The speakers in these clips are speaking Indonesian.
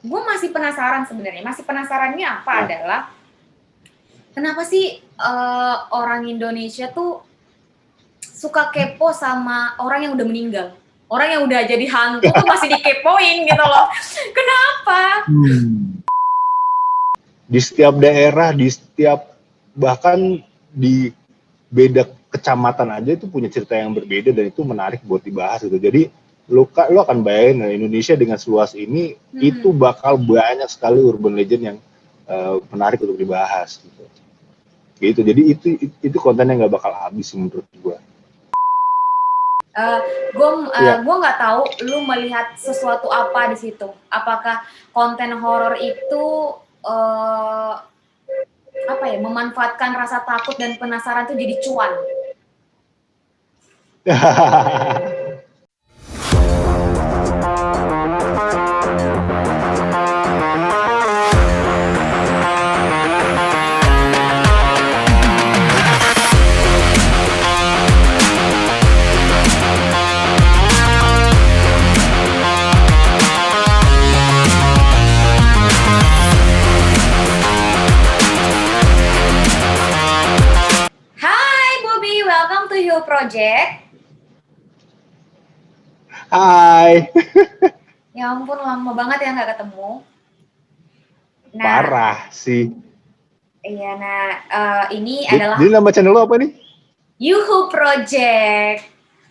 gue masih penasaran sebenarnya. Masih penasarannya apa Nah. adalah kenapa sih orang Indonesia tuh suka kepo sama orang yang udah meninggal, orang yang udah jadi hantu tuh masih dikepoin gitu loh. Kenapa? Di setiap daerah, di setiap bahkan di beda kecamatan aja itu punya cerita yang berbeda dan itu menarik buat dibahas gitu. Jadi lu akan bayangin Indonesia dengan seluas ini itu bakal banyak sekali urban legend yang menarik untuk dibahas gitu. Jadi itu konten yang nggak bakal habis menurut gue. Gue nggak tahu lu melihat sesuatu apa di situ. Apakah konten horor itu memanfaatkan rasa takut dan penasaran tuh jadi cuan? Welcome to You Project. Hai. Ya ampun, lama banget ya nggak ketemu. Nah, parah sih. Iya, ini adalah... Jadi nama channel lo apa nih? Yuhu Project.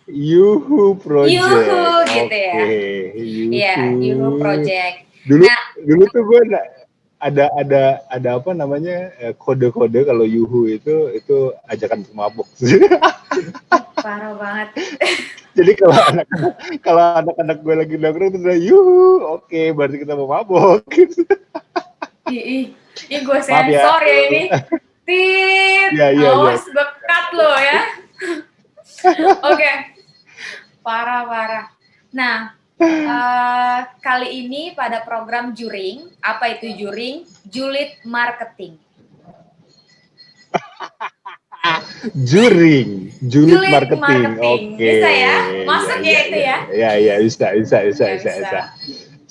Yuhu Project. Yuhu gitu ya. Iya, Yuhu Project. Dulu tuh gue ada apa namanya kode-kode kalau Yuhu itu ajakan mabuk. Parah banget. Jadi kalau anak-anak gue lagi nongkrong tuh udah Yuhu, oke, berarti kita mau mabuk. Ih, gue sensor ya ini. Tit, awas gue cut lo ya. Oke. Parah. Nah, kali ini pada program Juring, apa itu Juring? Julid Marketing. Julid marketing. Oke. Bisa ya? Masuk ya itu ya? Iya, bisa.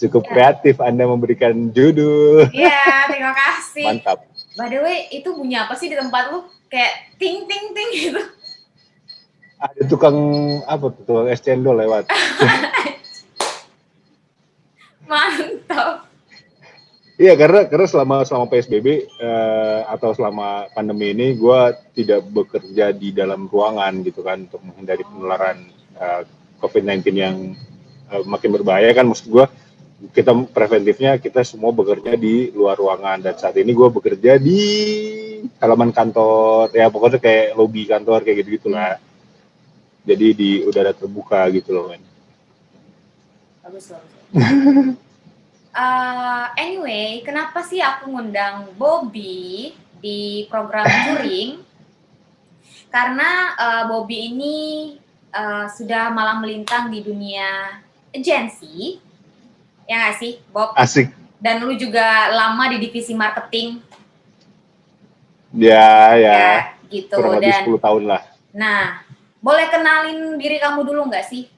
Cukup kreatif Anda memberikan judul. Iya, terima kasih. Mantap. By the way, itu bunyi apa sih di tempat lu? Kayak ting ting ting gitu. Ada tukang es cendol lewat. Mantap. Iya, karena selama PSBB atau selama pandemi ini gue tidak bekerja di dalam ruangan gitu kan untuk menghindari penularan COVID-19 yang makin berbahaya kan. Maksud gue kita preventifnya kita semua bekerja di luar ruangan dan saat ini gue bekerja di halaman kantor ya, pokoknya kayak lobi kantor kayak gitu-gitulah. Jadi di udara terbuka gitu loh kan. Bagus. Anyway, kenapa sih aku ngundang Bobby di program Juring? Karena Bobby ini sudah malang melintang di dunia agensi, ya nggak sih, Bob? Asik. Dan lu juga lama di divisi marketing. Ya, gitu. Kurang lebih 10 tahun lah. Nah, boleh kenalin diri kamu dulu nggak sih?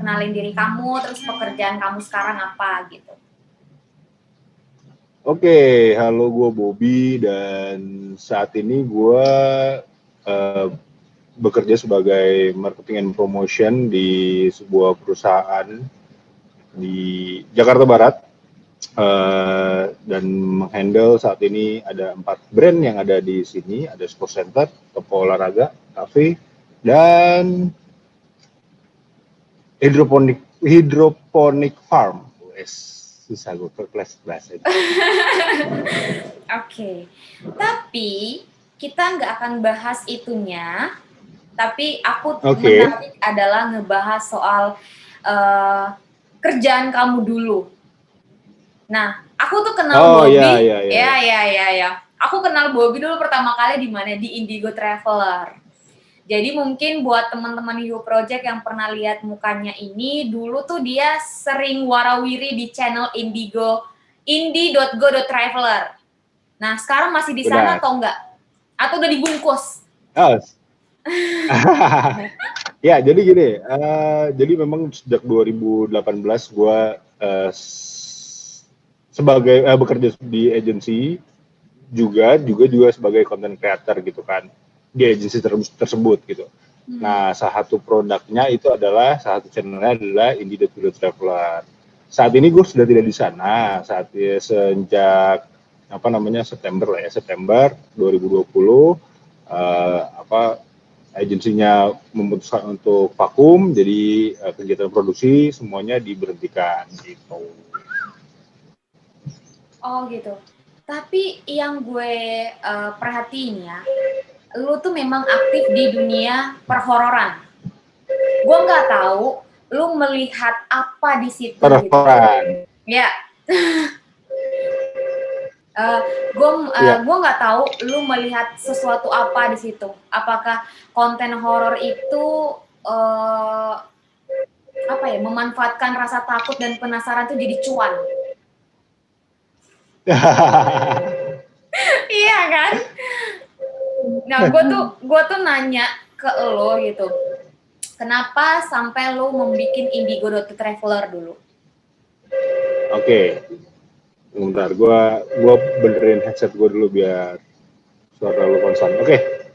Kenalin diri kamu, terus pekerjaan kamu sekarang apa gitu. Oke, halo, gue Bobby dan saat ini gue bekerja sebagai marketing and promotion di sebuah perusahaan di Jakarta Barat dan menghandle saat ini ada 4 brand yang ada di sini, ada sport center, toko olahraga, cafe, dan hidroponik farm. Susah gue perplex bahasa itu. Oke. Tapi kita nggak akan bahas itunya. Tapi aku menarik adalah ngebahas soal kerjaan kamu dulu. Nah, aku tuh kenal Bobby. Ya. Aku kenal Bobby dulu pertama kali di mana? Di Indigo Traveler. Jadi mungkin buat teman-teman You Project yang pernah lihat mukanya ini, dulu tuh dia sering warawiri di channel Indigo, indie.go.traveler. Nah, sekarang masih di sana atau enggak? Atau udah dibungkus? Ya, jadi gini, jadi memang sejak 2018 gue sebagai bekerja di agensi juga sebagai content creator gitu kan di agensi tersebut gitu. Nah, salah satu produknya itu adalah salah satu channelnya adalah Indie Traveler. Saat ini gue sudah tidak di sana sejak apa namanya September 2020 agensinya memutuskan untuk vakum, jadi kegiatan produksi semuanya diberhentikan gitu. Oh gitu. Tapi yang gue perhatiin ya, lu tuh memang aktif di dunia perhororan. Gue nggak tahu lu melihat apa di situ gitu. Ya. Gue nggak tahu lu melihat sesuatu apa di situ. Apakah konten horor itu apa ya, memanfaatkan rasa takut dan penasaran tuh jadi cuan? Iya kan? Nah, gue tuh nanya ke lo gitu, kenapa sampai lo membuat Indigo Traveler dulu? Oke. Bentar, gue benerin headset gue dulu biar suara lu konsen. Oke.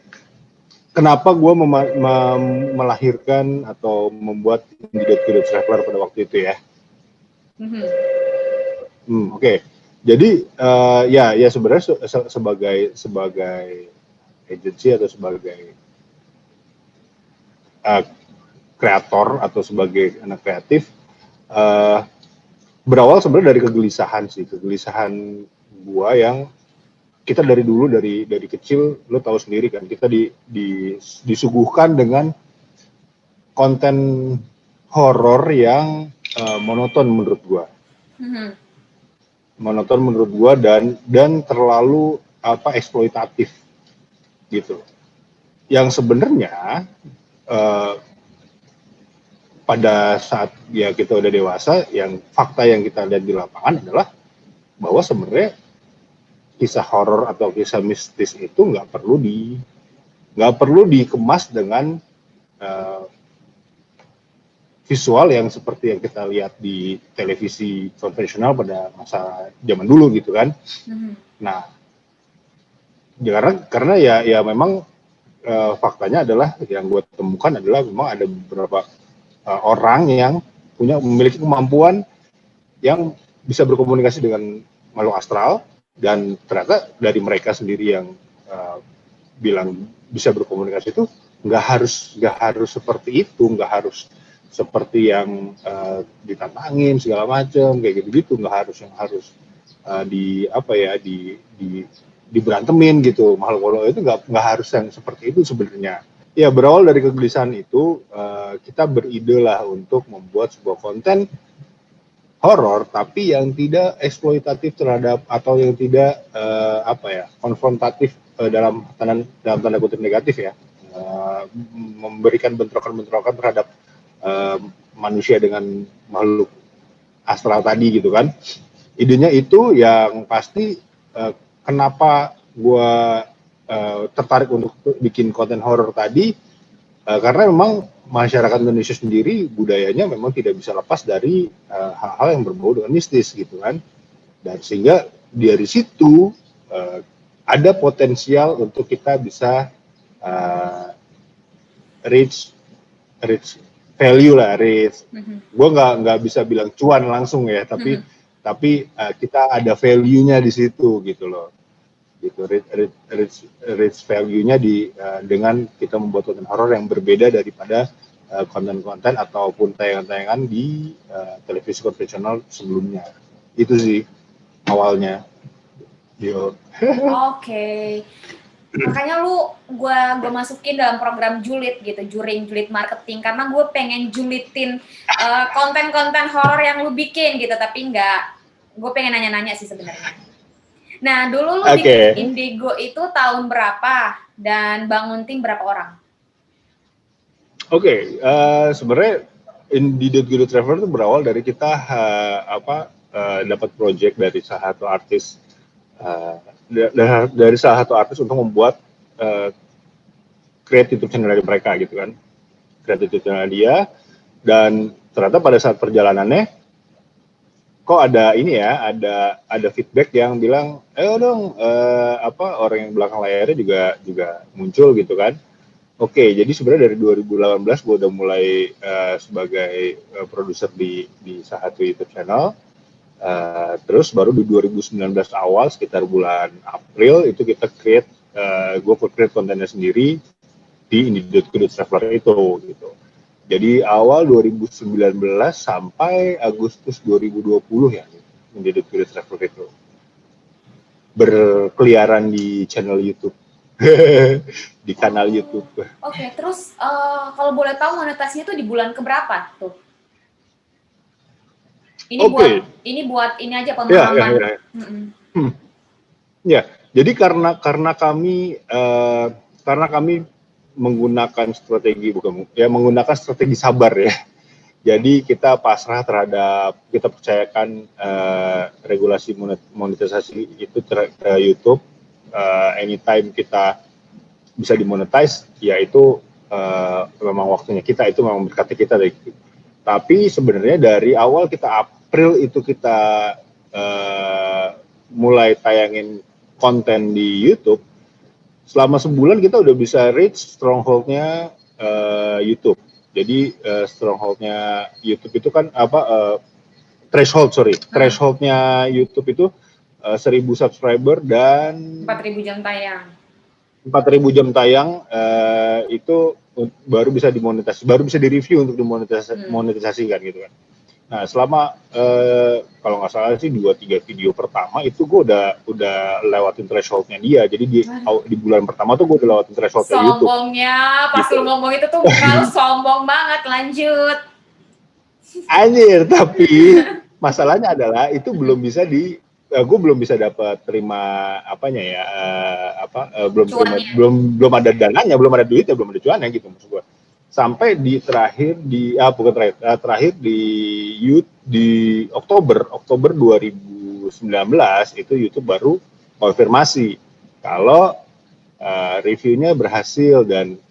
Kenapa gue melahirkan atau membuat Indigo Traveler pada waktu itu ya? Oke. Jadi ya sebenarnya sebagai agensi atau sebagai kreator atau sebagai anak kreatif berawal sebenarnya dari kegelisahan gua yang kita dari dulu dari kecil lo tahu sendiri kan kita disuguhkan dengan konten horor yang monoton menurut gua. Monoton menurut gua dan terlalu eksploitatif gitu. Yang sebenarnya pada saat ya kita udah dewasa, yang fakta yang kita lihat di lapangan adalah bahwa sebenarnya kisah horor atau kisah mistis itu nggak perlu dikemas dengan visual yang seperti yang kita lihat di televisi konvensional pada masa zaman dulu gitu kan. Nah, karena ya memang faktanya adalah yang gue temukan adalah memang ada beberapa orang yang memiliki kemampuan yang bisa berkomunikasi dengan makhluk astral, dan ternyata dari mereka sendiri yang bilang bisa berkomunikasi itu nggak harus seperti itu, nggak harus seperti yang ditantangin segala macam kayak gitu nggak harus diberantemin gitu. Makhluk itu nggak harus yang seperti itu sebenarnya. Ya, berawal dari kegelisahan itu, kita beride lah untuk membuat sebuah konten horor, tapi yang tidak eksploitatif terhadap atau yang tidak konfrontatif dalam tanda kutip negatif ya, memberikan bentrokan-bentrokan terhadap manusia dengan makhluk astral tadi gitu kan. Idenya itu yang pasti kenapa gue tertarik untuk bikin konten horor tadi, karena memang masyarakat Indonesia sendiri budayanya memang tidak bisa lepas dari hal-hal yang berbau dengan mistis gitu kan, dan sehingga dari situ ada potensial untuk kita bisa reach value lah, gue nggak bisa bilang cuan langsung ya, tapi kita ada value-nya di situ gitu loh, gitu. Reach value-nya dengan kita membuat konten horor yang berbeda daripada konten-konten ataupun tayangan-tayangan di televisi konvensional sebelumnya. Itu sih awalnya. Oke. Makanya gue masukin dalam program julid gitu, julid marketing, karena gue pengen julitin konten-konten horor yang lu bikin gitu, tapi gue pengen nanya-nanya sih sebenarnya. Nah, dulu lu bikin Indigo itu tahun berapa dan bangun tim berapa orang? Sebenarnya Indigo Traveler itu berawal dari kita dapat project dari salah satu artis untuk membuat create YouTube channel dari mereka gitu kan, create YouTube channel dia, dan ternyata pada saat perjalanannya kok ada ini ya, ada feedback yang bilang, ayo dong orang yang belakang layarnya juga muncul gitu kan. Oke, jadi sebenarnya dari 2018 gue udah mulai sebagai produser di salah satu YouTube channel. Terus baru di 2019 awal sekitar bulan April itu kita gue create kontennya sendiri di Indie.co.traveler itu gitu. Jadi awal 2019 sampai Agustus 2020 ya Indie.co.traveler itu berkeliaran di channel YouTube. Di kanal YouTube. Oke, terus kalau boleh tahu monetasinya tuh di bulan keberapa tuh? Ini buat ini aja pemahaman. Ya, jadi karena kami menggunakan strategi sabar ya. Jadi kita pasrah terhadap, kita percayakan regulasi monetisasi itu YouTube. Anytime kita bisa dimonetize, yaitu memang waktunya kita, itu memang berkati kita. Tapi sebenarnya dari awal kita April itu kita mulai tayangin konten di YouTube, selama sebulan kita udah bisa reach stronghold-nya YouTube. Jadi stronghold-nya YouTube itu kan threshold-nya YouTube itu 1.000 subscriber dan 4.000 jam tayang. 4.000 jam tayang itu baru bisa dimonetasi, baru bisa direview untuk dimonetisasikan gitu kan. Nah, selama kalau nggak salah sih 2-3 video pertama itu gue udah lewatin thresholdnya dia. Jadi di bulan pertama tuh gue udah lewatin thresholdnya YouTube. Sombongnya, pas gitu. Lu ngomong itu tuh kalau sombong banget, lanjut. Anjir, tapi masalahnya adalah itu belum bisa gue belum bisa dapat terima apanya ya, belum ada dananya, belum ada duitnya, belum ada cuannya gitu maksud gue. Sampai terakhir di Oktober 2019 itu YouTube baru konfirmasi kalau reviewnya berhasil dan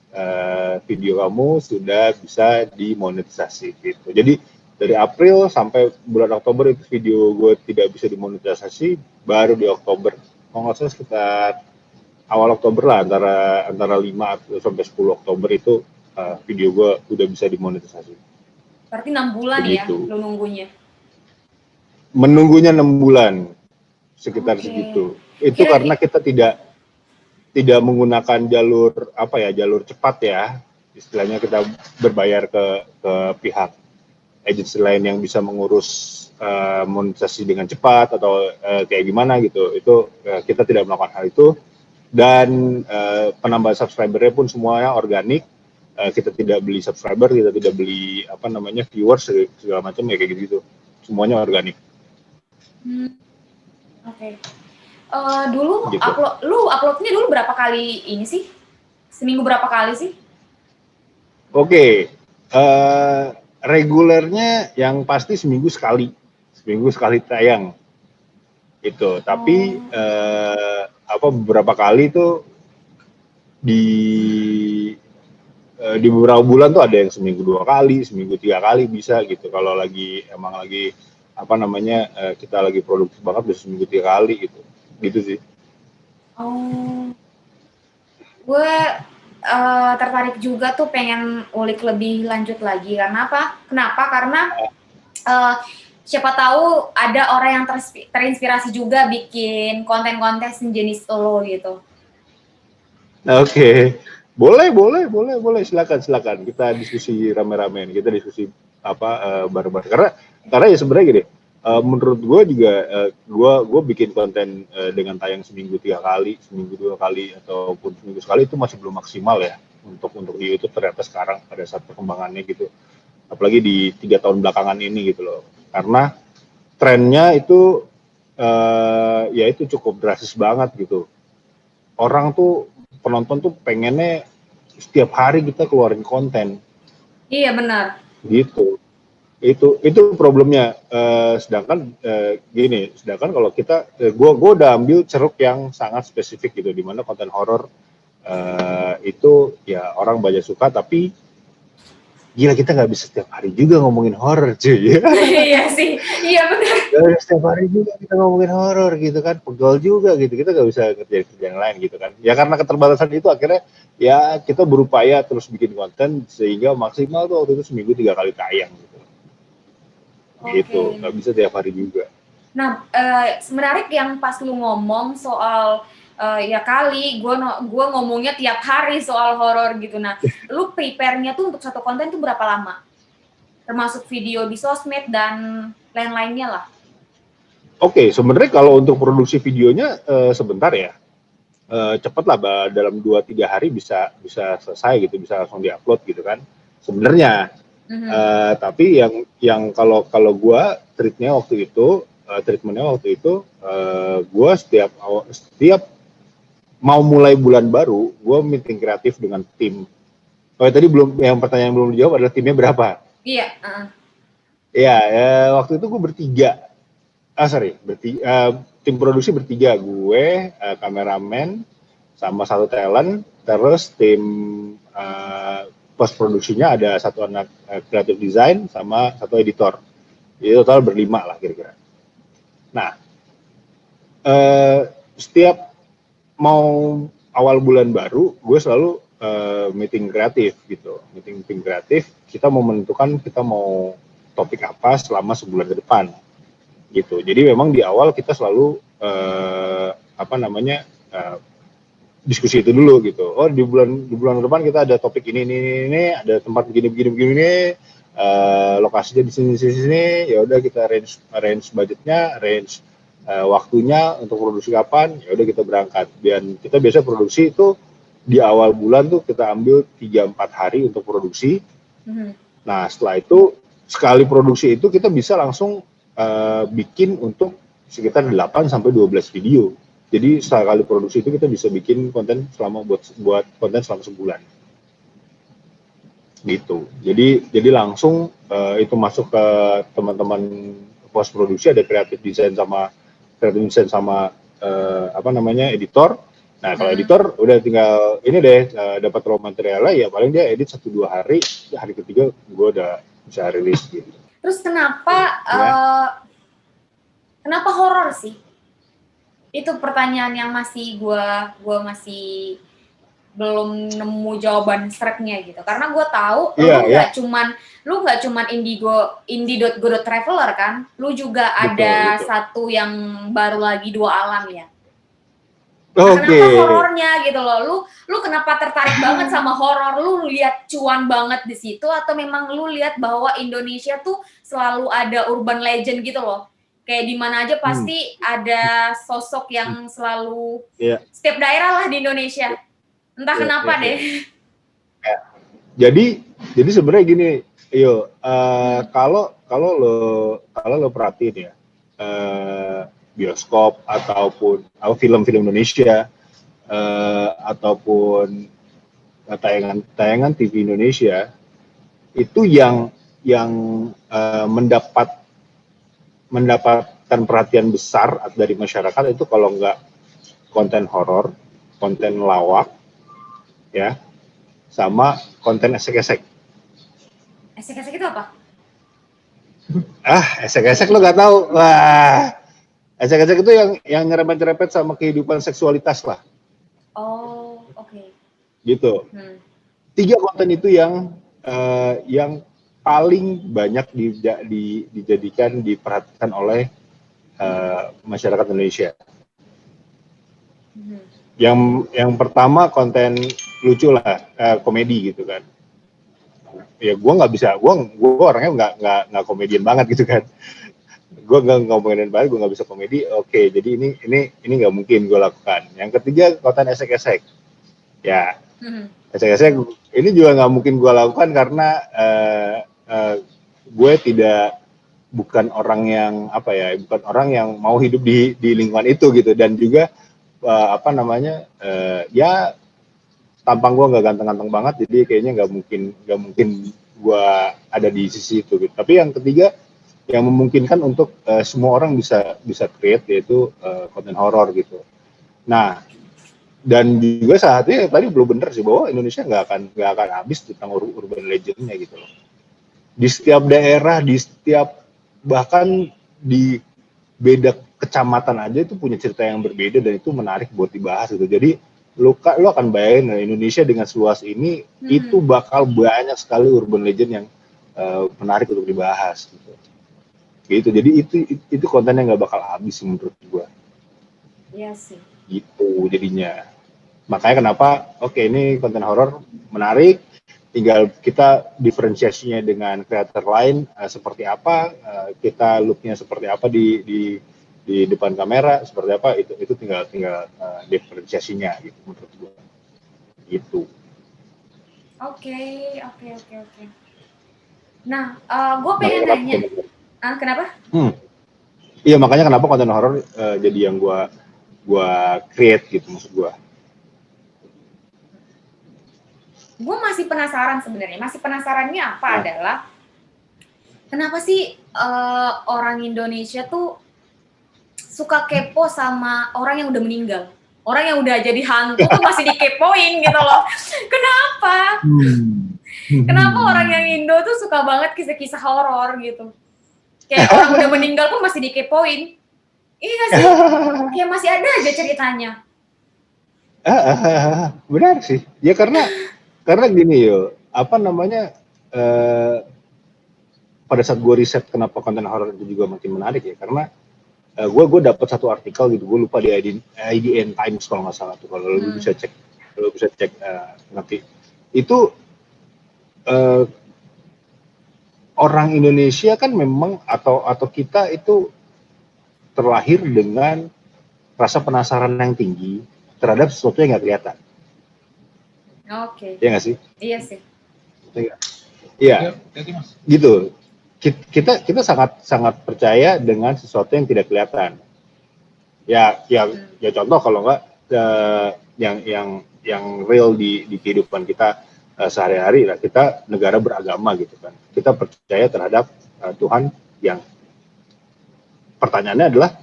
video kamu sudah bisa dimonetisasi gitu. Jadi dari April sampai bulan Oktober itu video gue tidak bisa dimonetisasi, baru di Oktober, kalau nggak salah sekitar awal Oktober lah, antara 5 sampai 10 Oktober itu video gue udah bisa dimonetisasi. Berarti 6 bulan begitu. Ya, lu nunggunya? Menunggunya 6 bulan, sekitar segitu. Itu karena kita tidak menggunakan jalur cepat ya, istilahnya kita berbayar ke pihak agensi lain yang bisa mengurus monetisasi dengan cepat atau kayak gimana gitu. Itu kita tidak melakukan hal itu, dan penambahan subscribernya pun semuanya organik. Kita tidak beli subscriber, kita tidak beli viewers segala macam ya kayak gitu, semuanya organik. Oke. Dulu gitu. uploadnya dulu berapa kali ini sih? Seminggu berapa kali sih? Oke. Regulernya yang pasti seminggu sekali tayang itu. Tapi beberapa kali itu di beberapa bulan tuh ada yang seminggu 2 kali, seminggu 3 kali bisa gitu. Kalau emang lagi kita lagi produktif banget bisa seminggu 3 kali gitu sih. Gue tertarik juga tuh pengen ulik lebih lanjut lagi. Kenapa? Karena siapa tahu ada orang yang terinspirasi juga bikin konten-konten sejenis lo gitu. Oke. Boleh, silakan. Kita diskusi rame-ramean, kita diskusi bareng-bareng. Karena ya sebenarnya gini, menurut gue juga gue bikin konten dengan tayang seminggu 3 kali, seminggu 2 kali ataupun seminggu sekali itu masih belum maksimal ya untuk di YouTube ternyata sekarang pada saat perkembangannya gitu. Apalagi di 3 tahun belakangan ini gitu loh. Karena trennya itu ya itu cukup drastis banget gitu. Orang tuh penonton tuh pengennya setiap hari kita keluarin konten. Iya benar. Gitu. Itu problemnya. Sedangkan kalau kita, gue udah ambil ceruk yang sangat spesifik gitu, di mana konten horor itu ya orang banyak suka, tapi gila kita nggak bisa setiap hari juga ngomongin horor cuy. Iya sih, iya benar. Gak bisa setiap hari juga kita ngomongin horor gitu kan, pegel juga gitu, kita nggak bisa ngerjain kerjaan lain gitu kan. Ya karena keterbatasan itu akhirnya ya kita berupaya terus bikin konten sehingga maksimal tuh waktu itu seminggu 3 kali tayang gitu. Gitu, nggak bisa tiap hari juga. Nah, sebenarnya yang pas lu ngomong soal ya kali gue ngomongnya tiap hari soal horor gitu. Nah, lu prepare-nya tuh untuk satu konten tuh berapa lama? Termasuk video di sosmed dan lain-lainnya lah. Oke, sebenarnya kalau untuk produksi videonya sebentar ya. Cepet lah, dalam 2-3 hari bisa selesai gitu, bisa langsung diupload gitu kan. Sebenarnya. Tapi yang kalau gue treatmentnya waktu itu gue setiap mau mulai bulan baru gue meeting kreatif dengan tim. Tadi yang pertanyaan belum dijawab adalah timnya berapa? Iya. Iya, waktu itu gue bertiga. Tim produksi bertiga, gue, kameramen, sama satu talent, terus tim post produksinya ada satu anak creative design sama satu editor. Jadi total berlima lah kira-kira. Nah, setiap mau awal bulan baru, gue selalu meeting kreatif gitu. Meeting kreatif, kita mau menentukan kita mau topik apa selama sebulan ke depan gitu. Jadi memang di awal kita selalu diskusi itu dulu gitu. Oh di bulan depan kita ada topik ini, ada tempat begini, lokasinya di sini. Ya udah kita range budgetnya, range waktunya untuk produksi kapan. Ya udah kita berangkat. Dan kita biasa produksi itu di awal bulan tuh kita ambil 3-4 hari untuk produksi. Nah setelah itu sekali produksi itu kita bisa langsung bikin untuk sekitar 8-12 video. Jadi sekali produksi itu kita bisa bikin konten buat konten selama sebulan. Gitu. Jadi langsung itu masuk ke teman-teman post produksi, ada creative design sama editor. Nah, kalau editor udah tinggal ini deh dapat raw materialnya ya paling dia edit 1-2 hari, hari ketiga gue udah bisa rilis gitu. Terus kenapa horor sih? Itu pertanyaan yang masih gue masih belum nemu jawaban streknya gitu. Karena gue tahu lu nggak cuman indie.go.traveler kan, lu juga ada satu yang baru lagi, Dua Alam ya. Kenapa horornya gitu loh? Lu kenapa tertarik banget sama horor? Lu lihat cuan banget di situ atau memang lu lihat bahwa Indonesia tuh selalu ada urban legend gitu loh? Kayak di mana aja pasti ada sosok yang selalu setiap daerah lah di Indonesia. Entah kenapa deh. Jadi sebenarnya gini, kalau lo perhatiin ya, bioskop ataupun film-film Indonesia ataupun tayangan TV Indonesia itu yang mendapatkan perhatian besar dari masyarakat itu kalau nggak konten horor, konten lawak, ya, sama konten esek-esek. Esek-esek itu apa? Esek-esek lo nggak tahu. Wah, esek-esek itu yang nyerempet-nyerempet sama kehidupan seksualitas lah. Oh, oke. Gitu. 3 konten itu yang paling banyak diperhatikan oleh masyarakat Indonesia. Yang pertama konten lucu lah, komedi gitu kan. Ya gue nggak bisa, gue orangnya nggak komedian banget gitu kan. Gue nggak komedian banget, gue nggak bisa komedi. Oke, jadi ini nggak mungkin gue lakukan. Yang ketiga konten esek-esek. Ya, esek-esek ini juga nggak mungkin gue lakukan karena gue bukan orang yang mau hidup di lingkungan itu gitu, dan juga ya tampang gue nggak ganteng-ganteng banget, jadi kayaknya nggak mungkin gue ada di sisi itu gitu. Tapi yang ketiga yang memungkinkan untuk semua orang bisa create, yaitu konten horor gitu. Nah, dan juga saatnya tadi belum bener sih bahwa Indonesia nggak akan habis tentang urban legendnya gitu loh. di setiap daerah, di setiap bahkan di beda kecamatan aja itu punya cerita yang berbeda dan itu menarik buat dibahas gitu. Jadi lo akan bayangin Indonesia dengan seluas ini itu bakal banyak sekali urban legend yang menarik untuk dibahas gitu. Gitu. Jadi itu konten yang nggak bakal habis menurut gua. Iya sih. Gitu jadinya. Makanya kenapa ini konten horor menarik, tinggal kita diferensiasinya dengan kreator lain seperti apa, kita looknya seperti apa di depan kamera seperti apa, itu tinggal diferensiasinya gitu menurut gue. Gitu. Oke. Nah, gue pengen nanya. Kenapa? Iya, makanya kenapa konten horor jadi yang gue create gitu maksud gue. Gue masih penasaran sebenarnya. Penasarannya apa adalah kenapa sih orang Indonesia tuh suka kepo sama orang yang udah meninggal? Orang yang udah jadi hantu tuh masih dikepoin gitu loh. Kenapa? Kenapa orang yang Indo tuh suka banget kisah-kisah horor gitu? Kayak orang udah meninggal pun masih dikepoin. Iya gak sih? Kayak masih ada aja ceritanya. Benar sih. Ya karena gini yo, pada saat gue riset kenapa konten horor itu juga makin menarik ya, karena gue dapat satu artikel gitu, gue lupa di IDN Times kalau nggak salah tuh, kalau lu bisa cek nanti itu orang Indonesia kan memang atau kita itu terlahir dengan rasa penasaran yang tinggi terhadap sesuatu yang nggak kelihatan. Oke. Iya nggak sih? Iya sih. Iya. Gitu. Kita sangat percaya dengan sesuatu yang tidak kelihatan. Ya contoh kalau nggak yang real di kehidupan kita sehari-hari lah, kita negara beragama gitu kan. Kita percaya terhadap Tuhan yang pertanyaannya adalah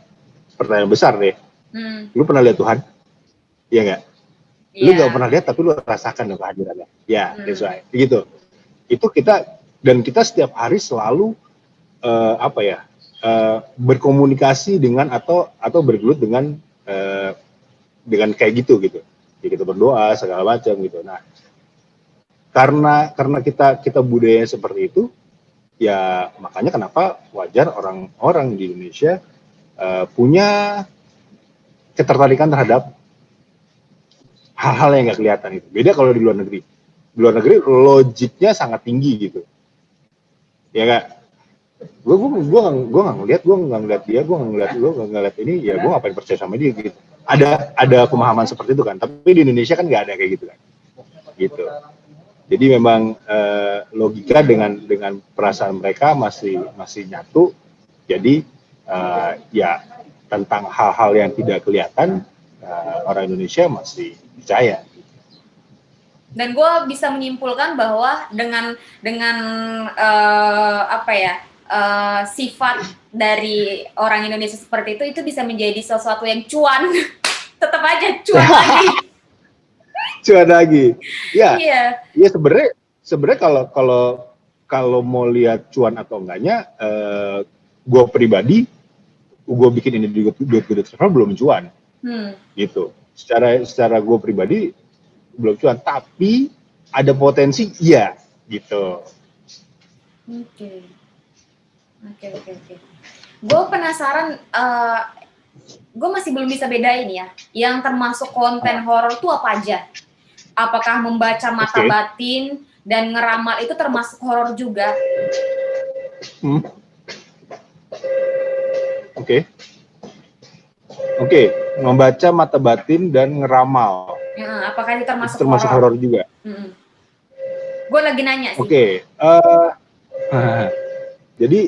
pertanyaan besar deh. Lu pernah lihat Tuhan? Iya nggak? Lu nggak pernah lihat tapi lu rasakan dong kehadirannya. Ya, that's right. Gitu. Itu kita setiap hari selalu berkomunikasi dengan atau bergelut dengan kayak gitu. Ya, kita berdoa segala macam gitu. Nah, karena kita budaya seperti itu, ya makanya kenapa wajar orang-orang di Indonesia punya ketertarikan terhadap hal-hal yang nggak kelihatan itu. Beda kalau di luar negeri. Di luar negeri logiknya sangat tinggi gitu. Ya nggak? Gue nggak ngeliat dia, gue nggak ngeliat ini, ya gue ngapain percaya sama dia gitu. Ada pemahaman seperti itu kan. Tapi di Indonesia kan nggak ada kayak gitu kan. Gitu. Jadi memang logika dengan perasaan mereka masih nyatu. Jadi ya tentang hal-hal yang tidak kelihatan orang Indonesia masih percaya. Dan gue bisa menyimpulkan bahwa dengan sifat dari orang Indonesia seperti itu bisa menjadi sesuatu yang cuan. Tetap aja cuan lagi. Cuan lagi. Ya. Iya sebenarnya kalau mau lihat cuan atau enggaknya, gue pribadi gue bikin ini di Good Travel belum cuan. Gitu. Secara gue pribadi belum cuan, tapi ada potensi iya gitu. Oke. Gue penasaran, gue masih belum bisa bedain ya, yang termasuk konten horor itu apa aja? Apakah membaca mata batin dan ngeramal itu termasuk horor juga? Oke, membaca mata batin dan ngeramal. Apakah itu termasuk horor juga? Gue lagi nanya sih. Jadi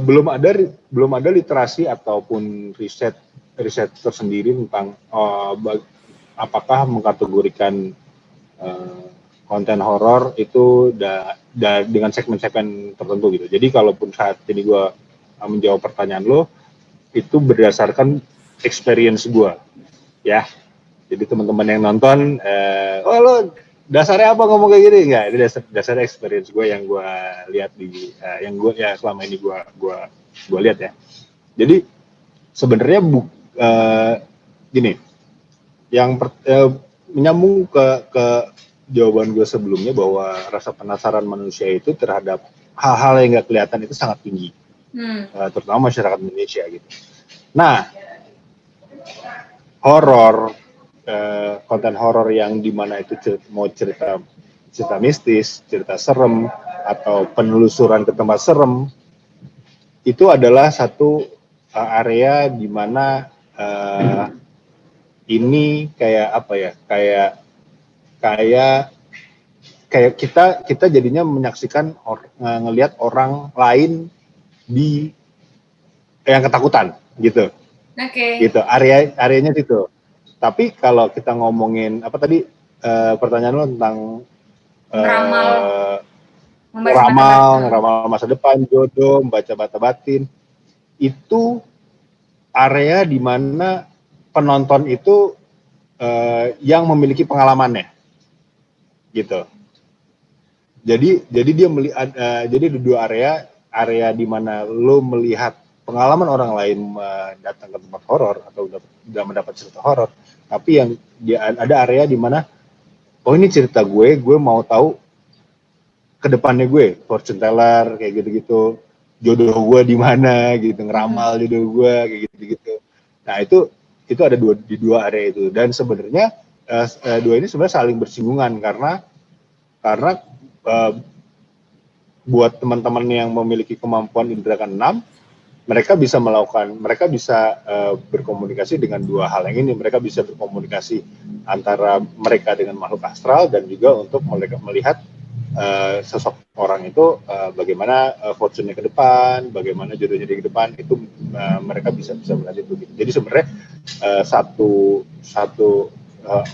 belum ada literasi ataupun riset tersendiri tentang apakah mengkategorikan konten horor itu dengan segmen-segmen tertentu gitu. Jadi kalaupun saat ini gue menjawab pertanyaan lo, itu berdasarkan experience gue, ya. Jadi teman-teman yang nonton, lo dasarnya apa ngomong kayak gini? Enggak, ini dasarnya experience gue yang gue lihat di yang gue ya selama ini gue lihat ya. Jadi sebenarnya gini, yang menyambung ke jawaban gue sebelumnya bahwa rasa penasaran manusia itu terhadap hal-hal yang nggak kelihatan itu sangat tinggi, terutama masyarakat Indonesia gitu. Nah, horor, konten horor yang dimana itu mau cerita mistis, cerita serem, atau penelusuran ke tempat serem, itu adalah satu area di mana ini kayak apa ya, kayak kita jadinya menyaksikan ngelihat orang lain di yang ketakutan gitu. Gitu, areanya situ. Tapi kalau kita ngomongin apa tadi pertanyaan lo tentang ngeramal masa depan, jodoh, membaca bata batin, itu area di mana penonton itu yang memiliki pengalamannya, gitu. Jadi dia melihat, jadi di dua area di mana lo melihat pengalaman orang lain datang ke tempat horor atau udah mendapat cerita horor, tapi yang ada area di mana oh ini cerita gue mau tahu ke depannya gue, fortune teller kayak gitu-gitu, jodoh gue di mana gitu, ngeramal jodoh gue kayak gitu-gitu. Nah itu ada di dua area itu, dan sebenarnya dua ini sebenarnya saling bersinggungan karena buat teman-teman yang memiliki kemampuan indera keenam, mereka bisa berkomunikasi dengan dua hal yang ini. Mereka bisa berkomunikasi antara mereka dengan makhluk astral, dan juga untuk mereka melihat sosok orang itu bagaimana fortune-nya ke depan, bagaimana jodohnya di depan, itu mereka bisa melihat itu. Jadi sebenarnya satu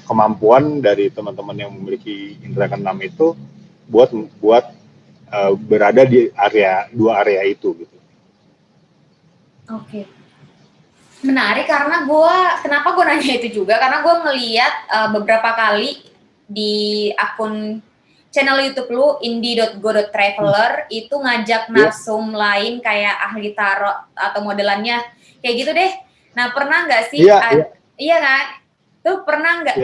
kemampuan dari teman-teman yang memiliki indera keenam itu buat berada di dua area itu gitu. Oke. Menarik karena kenapa gue nanya itu juga, karena gue ngeliat beberapa kali di akun channel YouTube lu, indie.go.traveler, itu ngajak narsum lain kayak ahli tarot atau modelannya, kayak gitu deh. Nah, pernah nggak sih, iya kan? Tuh pernah nggak,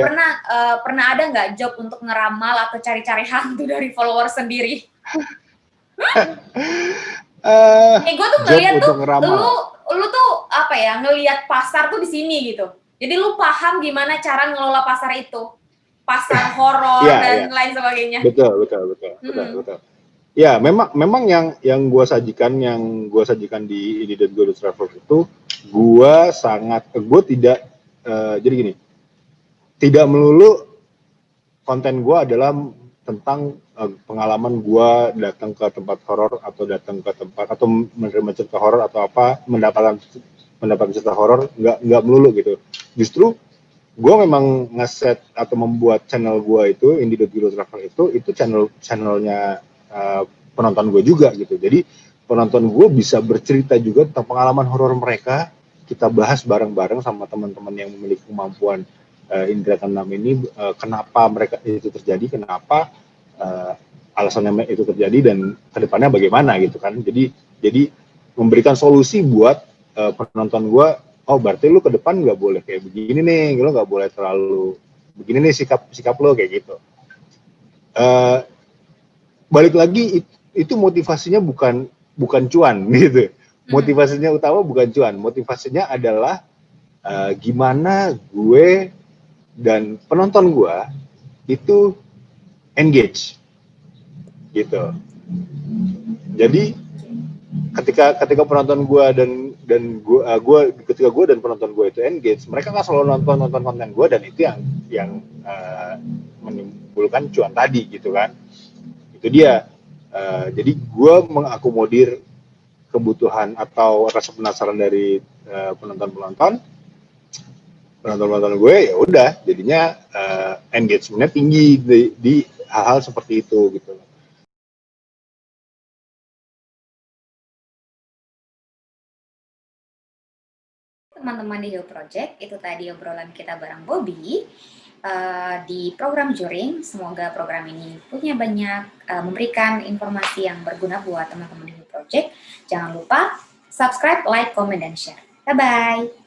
pernah ada nggak job untuk ngeramal atau cari-cari hantu dari follower sendiri? Gue tuh ngeliat tuh, lu tuh apa ya, ngeliat pasar tuh di sini gitu. Jadi lu paham gimana cara ngelola pasar itu, pasar horor dan lain sebagainya. Betul. Ya, memang yang gue sajikan di indie.go.traveler itu, gue tidak jadi gini, tidak melulu konten gue adalah tentang pengalaman gue datang ke tempat horor atau menerima cerita horor atau apa, mendapatkan cerita horor, nggak melulu gitu. Justru gue memang ngeset atau membuat channel gue itu indie.go.traveler itu channelnya penonton gue juga gitu. Jadi penonton gue bisa bercerita juga tentang pengalaman horor mereka. Kita bahas bareng-bareng sama teman-teman yang memiliki kemampuan indera keenam ini, kenapa mereka itu terjadi, kenapa alasannya itu terjadi, dan kedepannya bagaimana gitu kan. Jadi memberikan solusi buat penonton gue. Oh, berarti lu ke depan nggak boleh kayak begini nih, lu nggak boleh terlalu begini nih sikap lo kayak gitu. Balik lagi, itu motivasinya bukan cuan gitu. Motivasinya utama bukan cuan, motivasinya adalah gimana gue dan penonton gue itu engage gitu. Jadi ketika penonton gue ketika gue dan penonton gue itu engage, mereka kan selalu nonton konten gue, dan itu yang menimbulkan cuan tadi gitu kan. Itu dia. Jadi gue mengakomodir kebutuhan atau rasa penasaran dari penonton gue, ya udah jadinya engagementnya tinggi di hal-hal seperti itu gitu. teman-teman di Hill Project, itu tadi obrolan kita bareng Bobby di program Juring. Semoga program ini punya banyak memberikan informasi yang berguna buat teman-teman di Hill Project. Jangan lupa subscribe, like, comment, dan share. Bye-bye.